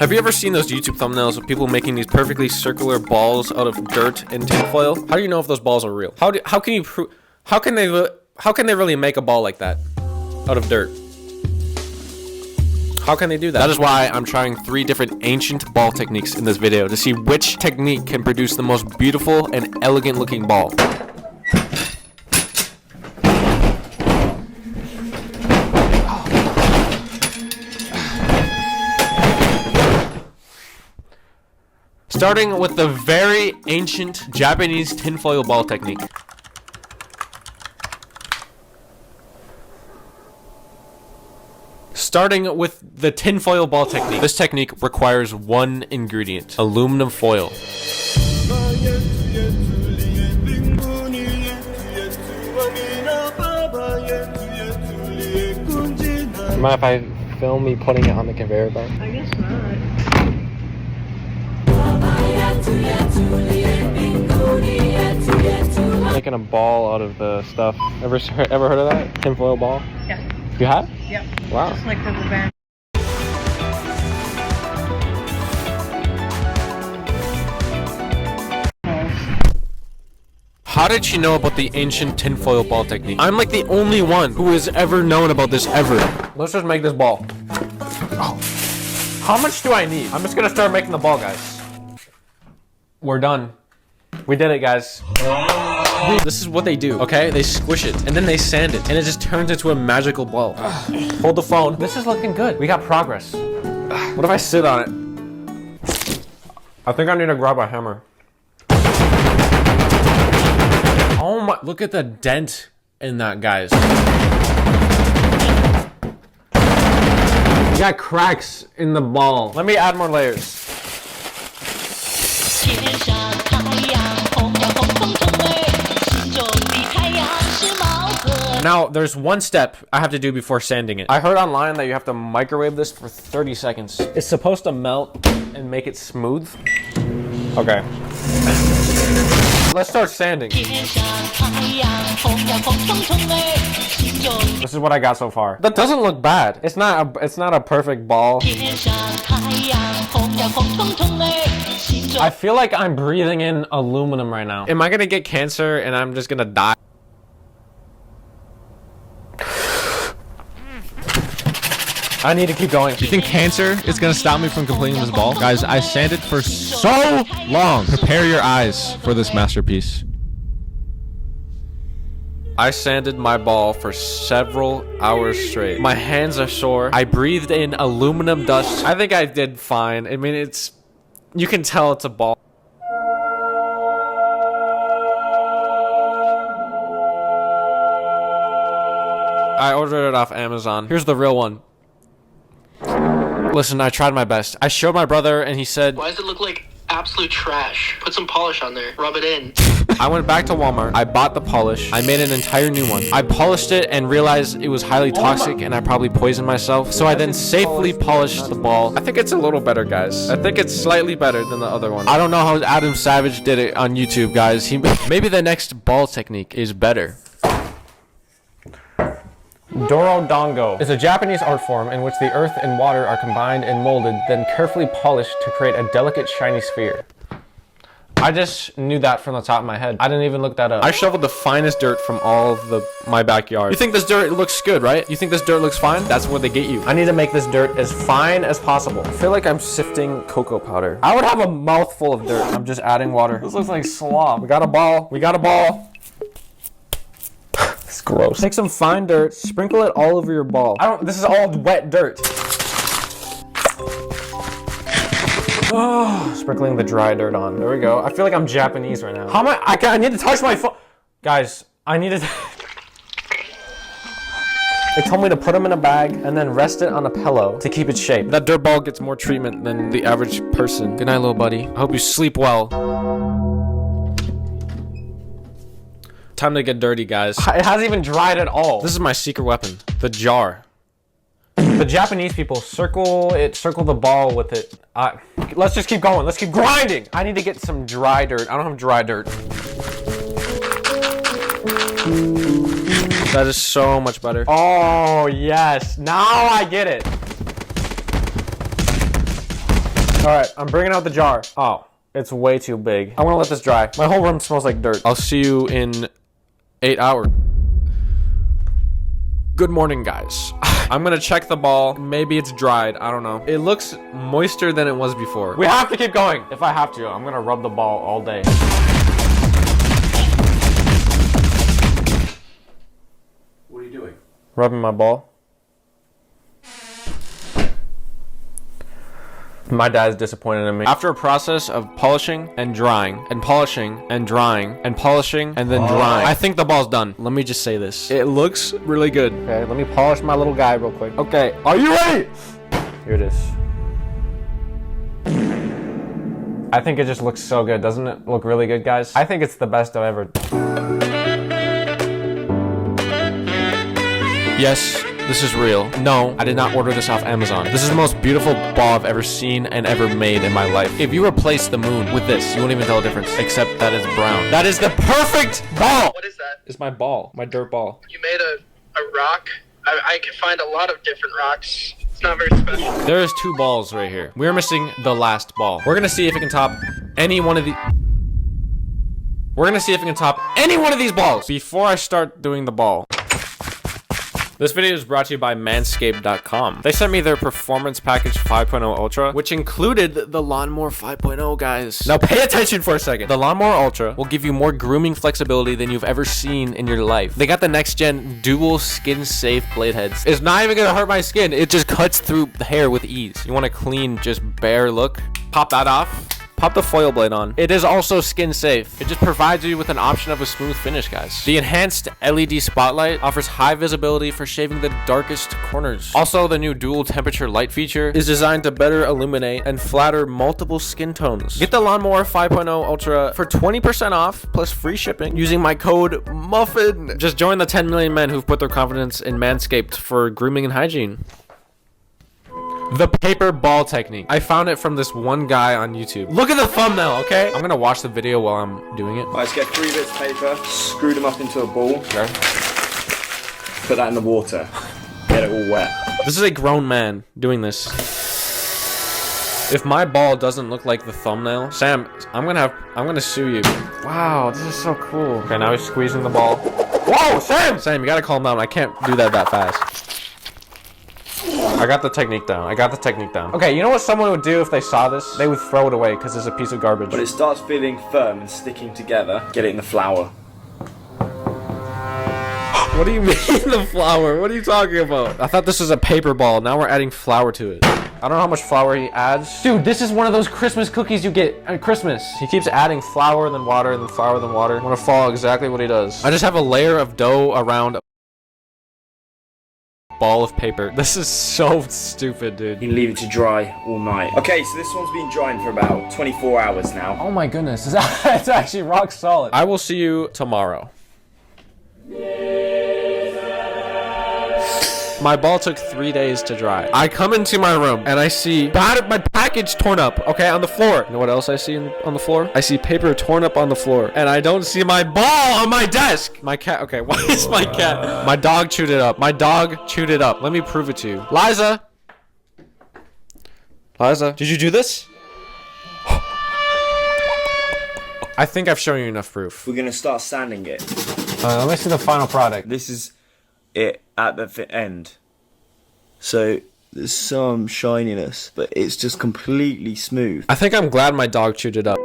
Have you ever seen those YouTube thumbnails of people making these perfectly circular balls out of dirt and tinfoil? How do you know if those balls are real? How can they really make a ball like that out of dirt? How can they do that? That is why I'm trying 3 different ancient ball techniques in this video to see which technique can produce the most beautiful and elegant looking ball. Starting with the very ancient Japanese tinfoil ball technique. Starting with the tinfoil ball technique. This technique requires 1 ingredient: aluminum foil. Mind if I film me putting it on the conveyor belt? I guess not. Making a ball out of the stuff. Ever heard of that? Tinfoil ball? Yeah. You have? Yep. Wow. Just like rubber band. How did she know about the ancient tinfoil ball technique? I'm like the only one who has ever known about this ever. Let's just make this ball. Oh. How much do I need? I'm just gonna start making the ball, guys. We're done. We did it, guys. This is what they do, okay? They squish it, and then they sand it, and it just turns into a magical ball. Hold the phone. This is looking good. We got progress. What if I sit on it? I think I need to grab a hammer. Oh my, look at the dent in that, guys. You got cracks in the ball. Let me add more layers. Now, there's one step I have to do before sanding it. I heard online that you have to microwave this for 30 seconds. It's supposed to melt and make it smooth. Okay. Let's start sanding. This is what I got so far. That doesn't look bad. It's not a perfect ball. I feel like I'm breathing in aluminum right now. Am I gonna get cancer and I'm just gonna die? I need to keep going. You think cancer is gonna stop me from completing this ball? Guys, I sanded for so long. Prepare your eyes for this masterpiece. I sanded my ball for several hours straight. My hands are sore. I breathed in aluminum dust. I think I did fine. I mean, you can tell it's a ball. I ordered it off Amazon. Here's the real one. Listen, I tried my best. I showed my brother and he said, "Why does it look like absolute trash? Put some polish on there. Rub it in." I went back to Walmart. I bought the polish. I made an entire new one. I polished it and realized it was highly toxic and I probably poisoned myself. So I then safely polished the ball. I think it's a little better, guys. I think it's slightly better than the other one. I don't know how Adam Savage did it on YouTube, guys. Maybe the next ball technique is better. Dorodongo is a Japanese art form in which the earth and water are combined and molded, then carefully polished to create a delicate, shiny sphere. I just knew that from the top of my head. I didn't even look that up. I shoveled the finest dirt from all of my backyard. You think this dirt looks good, right? You think this dirt looks fine? That's where they get you. I need to make this dirt as fine as possible. I feel like I'm sifting cocoa powder. I would have a mouthful of dirt. I'm just adding water. This looks like slop. We got a ball. We got a ball. It's gross. Take some fine dirt, sprinkle it all over your ball. This is all wet dirt. Oh, sprinkling the dry dirt on. There we go. I feel like I'm Japanese right now. How am I need to touch my phone. Guys, I need to. They told me to put them in a bag and then rest it on a pillow to keep its shape. That dirt ball gets more treatment than the average person. Good night, little buddy. I hope you sleep well. Time to get dirty, guys. It hasn't even dried at all. This is my secret weapon, the jar. The Japanese people circle the ball with it. Let's just keep going. Let's keep grinding. I need to get some dry dirt. I don't have dry dirt. That is so much better. Oh, yes. Now I get it. Alright, I'm bringing out the jar. Oh, it's way too big. I want to let this dry. My whole room smells like dirt. I'll see you in 8 hours. Good morning, guys. I'm gonna check the ball. Maybe it's dried. I don't know. It looks moister than it was before. We have to keep going. If I have to, I'm gonna rub the ball all day. What are you doing? Rubbing my ball. My dad's disappointed in me. After a process of polishing and drying and polishing and drying and polishing and then drying, I think the ball's done. Let me just say this. It looks really good. Okay, let me polish my little guy real quick. Okay, are you ready? Here it is. I think it just looks so good. Doesn't it look really good, guys? I think it's the best I've ever. Yes, this is real. No, I did not order this off Amazon. This is the most beautiful ball I've ever seen and ever made in my life. If you replace the moon with this, you won't even tell the difference, except that it's brown. That is the perfect ball! What is that? It's my ball, my dirt ball. You made a rock? I can find a lot of different rocks. It's not very special. There is 2 balls right here. We're missing the last ball. We're gonna see if it can top any one of the... We're gonna see if it can top any one of these balls before I start doing the ball. This video is brought to you by Manscaped.com. They sent me their Performance Package 5.0 Ultra, which included the Lawnmower 5.0, guys. Now pay attention for a second. The Lawnmower Ultra will give you more grooming flexibility than you've ever seen in your life. They got the next-gen dual skin-safe blade heads. It's not even gonna hurt my skin. It just cuts through the hair with ease. You want a clean, just bare look? Pop that off. Pop the foil blade on. It is also skin safe. It just provides you with an option of a smooth finish, guys. The enhanced LED spotlight offers high visibility for shaving the darkest corners. Also, the new dual temperature light feature is designed to better illuminate and flatter multiple skin tones. Get the Lawnmower 5.0 Ultra for 20% off plus free shipping using my code MUFFIN. Just join the 10 million men who've put their confidence in Manscaped for grooming and hygiene. The paper ball technique. I found it from this one guy on YouTube. Look at the thumbnail, okay? I'm gonna watch the video while I'm doing it. Let's get 3 bits of paper, screw them up into a ball, Okay. put that in the water, get it all wet. This is a grown man doing this. If my ball doesn't look like the thumbnail, Sam, I'm gonna sue you. Wow, this is so cool. Okay, now he's squeezing the ball. Whoa, Sam! Sam, you gotta calm down. I can't do that fast. I got the technique down. Okay, you know what someone would do if they saw this? They would throw it away because it's a piece of garbage. When it starts feeling firm and sticking together, get it in the flour. What do you mean the flour? What are you talking about? I thought this was a paper ball. Now we're adding flour to it. I don't know how much flour he adds. Dude, this is one of those Christmas cookies you get at Christmas. He keeps adding flour, then water, then flour, then water. I'm gonna follow exactly what he does. I just have a layer of dough around a ball of paper. This is so stupid, dude. You can leave it to dry all night. Okay, so this one's been drying for about 24 hours now. Oh my goodness, it's actually rock solid. I will see you tomorrow. My ball took 3 days to dry. I come into my room and I see my package torn up, okay, on the floor. You know what else I see on the floor? I see paper torn up on the floor. And I don't see my ball on my desk. My cat, okay, why is my cat? My dog chewed it up. Let me prove it to you. Liza, did you do this? I think I've shown you enough proof. We're gonna start sanding it. Let me see the final product. This is it at the end. So there's some shininess, but it's just completely smooth. I think I'm glad my dog chewed it up.